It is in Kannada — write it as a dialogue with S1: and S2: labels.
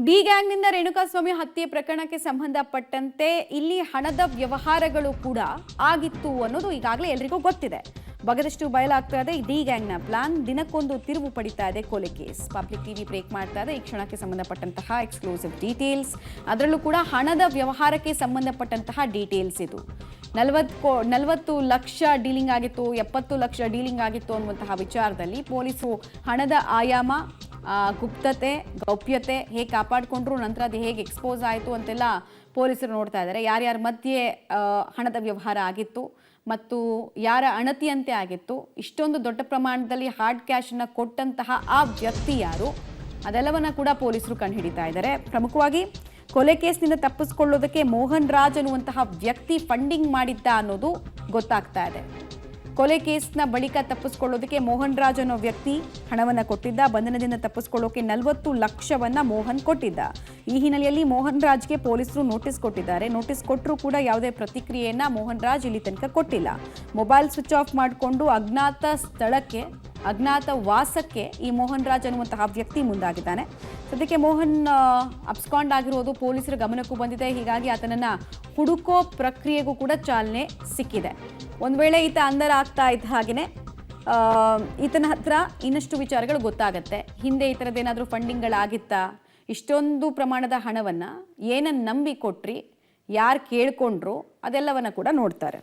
S1: ಡಿ ಗ್ಯಾಂಗ್ನಿಂದ ರೇಣುಕಾಸ್ವಾಮಿ ಹತ್ಯೆ ಪ್ರಕರಣಕ್ಕೆ ಸಂಬಂಧಪಟ್ಟಂತೆ ಇಲ್ಲಿ ಹಣದ ವ್ಯವಹಾರಗಳು ಕೂಡ ಆಗಿತ್ತು ಅನ್ನೋದು ಈಗಾಗಲೇ ಎಲ್ಲರಿಗೂ ಗೊತ್ತಿದೆ. ಬಗದಷ್ಟು ಬಯಲಾಗ್ತಾ ಇದೆ. ಡಿ ಗ್ಯಾಂಗ್ನ ಪ್ಲಾನ್ ದಿನಕ್ಕೊಂದು ತಿರುವು ಪಡಿತಾ ಇದೆ. ಕೊಲೆ ಕೇಸ್ ಪಬ್ಲಿಕ್ ಟಿವಿ ಬ್ರೇಕ್ ಮಾಡ್ತಾ ಇದೆ. ಈ ಕ್ಷಣಕ್ಕೆ ಸಂಬಂಧಪಟ್ಟಂತಹ ಎಕ್ಸ್ಕ್ಲೂಸಿವ್ ಡೀಟೇಲ್ಸ್, ಅದರಲ್ಲೂ ಕೂಡ ಹಣದ ವ್ಯವಹಾರಕ್ಕೆ ಸಂಬಂಧಪಟ್ಟಂತಹ ಡೀಟೇಲ್ಸ್ ಇದು. 40 ಲಕ್ಷ ಡೀಲಿಂಗ್ ಆಗಿತ್ತು, 70 ಲಕ್ಷ ಡೀಲಿಂಗ್ ಆಗಿತ್ತು ಅನ್ನುವಂತಹ ವಿಚಾರದಲ್ಲಿ ಪೊಲೀಸರು ಹಣದ ಆಯಾಮ, ಗುಪ್ತತೆ, ಗೌಪ್ಯತೆ ಹೇಗೆ ಕಾಪಾಡಿಕೊಂಡ್ರು, ನಂತರ ಅದು ಹೇಗೆ ಎಕ್ಸ್ಪೋಸ್ ಆಯಿತು ಅಂತೆಲ್ಲ ಪೊಲೀಸರು ನೋಡ್ತಾ ಇದ್ದಾರೆ. ಯಾರ್ಯಾರ ಮಧ್ಯೆ ಹಣದ ವ್ಯವಹಾರ ಆಗಿತ್ತು ಮತ್ತು ಯಾರ ಅಣತಿಯಂತೆ ಆಗಿತ್ತು, ಇಷ್ಟೊಂದು ದೊಡ್ಡ ಪ್ರಮಾಣದಲ್ಲಿ ಹಾರ್ಡ್ ಕ್ಯಾಶನ್ನು ಕೊಟ್ಟಂತಹ ಆ ವ್ಯಕ್ತಿ ಯಾರು, ಅದೆಲ್ಲವನ್ನ ಕೂಡ ಪೊಲೀಸರು ಕಂಡುಹಿಡಿತಾ ಇದ್ದಾರೆ. ಪ್ರಮುಖವಾಗಿ ಕೊಲೆ ಕೇಸ್ನಿಂದ ತಪ್ಪಿಸ್ಕೊಳ್ಳೋದಕ್ಕೆ ಮೋಹನ್ ರಾಜ್ ಅನ್ನುವಂತಹ ವ್ಯಕ್ತಿ ಫಂಡಿಂಗ್ ಮಾಡಿದ್ದ ಅನ್ನೋದು ಗೊತ್ತಾಗ್ತಾ ಇದೆ. ಕೊಲೆ ಕೇಸ್ನ ಬಳಿಕ ತಪ್ಪಿಸ್ಕೊಳ್ಳೋದಕ್ಕೆ ಮೋಹನ್ ರಾಜ್ ಅನ್ನೋ ವ್ಯಕ್ತಿ ಹಣವನ್ನು ಕೊಟ್ಟಿದ್ದ. ಬಂಧನದಿಂದ ತಪ್ಪಿಸ್ಕೊಳ್ಳೋಕೆ 40 ಲಕ್ಷವನ್ನ ಮೋಹನ್ ಕೊಟ್ಟಿದ್ದ. ಈ ಹಿನ್ನೆಲೆಯಲ್ಲಿ ಮೋಹನ್ ರಾಜ್ಗೆ ಪೊಲೀಸರು ನೋಟಿಸ್ ಕೊಟ್ಟಿದ್ದಾರೆ. ನೋಟಿಸ್ ಕೊಟ್ಟರೂ ಕೂಡ ಯಾವುದೇ ಪ್ರತಿಕ್ರಿಯೆಯನ್ನ ಮೋಹನ್ ರಾಜ್ ಇಲ್ಲಿ ತನಕ ಕೊಟ್ಟಿಲ್ಲ. ಮೊಬೈಲ್ ಸ್ವಿಚ್ ಆಫ್ ಮಾಡಿಕೊಂಡು ಅಜ್ಞಾತ ವಾಸಕ್ಕೆ ಈ ಮೋಹನ್ ರಾಜ್ ಅನ್ನುವಂತಹ ವ್ಯಕ್ತಿ ಮುಂದಾಗಿದ್ದಾನೆ. ಸದ್ಯಕ್ಕೆ ಮೋಹನ್ ಅಬ್ಸ್ಕಾಂಡ್ ಆಗಿರೋದು ಪೊಲೀಸರ ಗಮನಕ್ಕೂ ಬಂದಿದೆ. ಹೀಗಾಗಿ ಆತನನ್ನ ಹುಡುಕೋ ಪ್ರಕ್ರಿಯೆಗೂ ಕೂಡ ಚಾಲನೆ ಸಿಕ್ಕಿದೆ. ಒಂದು ವೇಳೆ ಈತ ಅಂಧರ ಆಗ್ತಾ ಇದ್ದ ಹಾಗೆಯೇ ಈತನ ಹತ್ರ ಇನ್ನಷ್ಟು ವಿಚಾರಗಳು ಗೊತ್ತಾಗತ್ತೆ. ಹಿಂದೆ ಈ ಥರದ್ದೇನಾದರೂ ಫಂಡಿಂಗ್ಗಳಾಗಿತ್ತಾ, ಇಷ್ಟೊಂದು ಪ್ರಮಾಣದ ಹಣವನ್ನು ಏನನ್ನು ನಂಬಿ ಕೊಟ್ರಿ, ಯಾರು ಕೇಳ್ಕೊಂಡ್ರು, ಅದೆಲ್ಲವನ್ನ ಕೂಡ ನೋಡ್ತಾರೆ.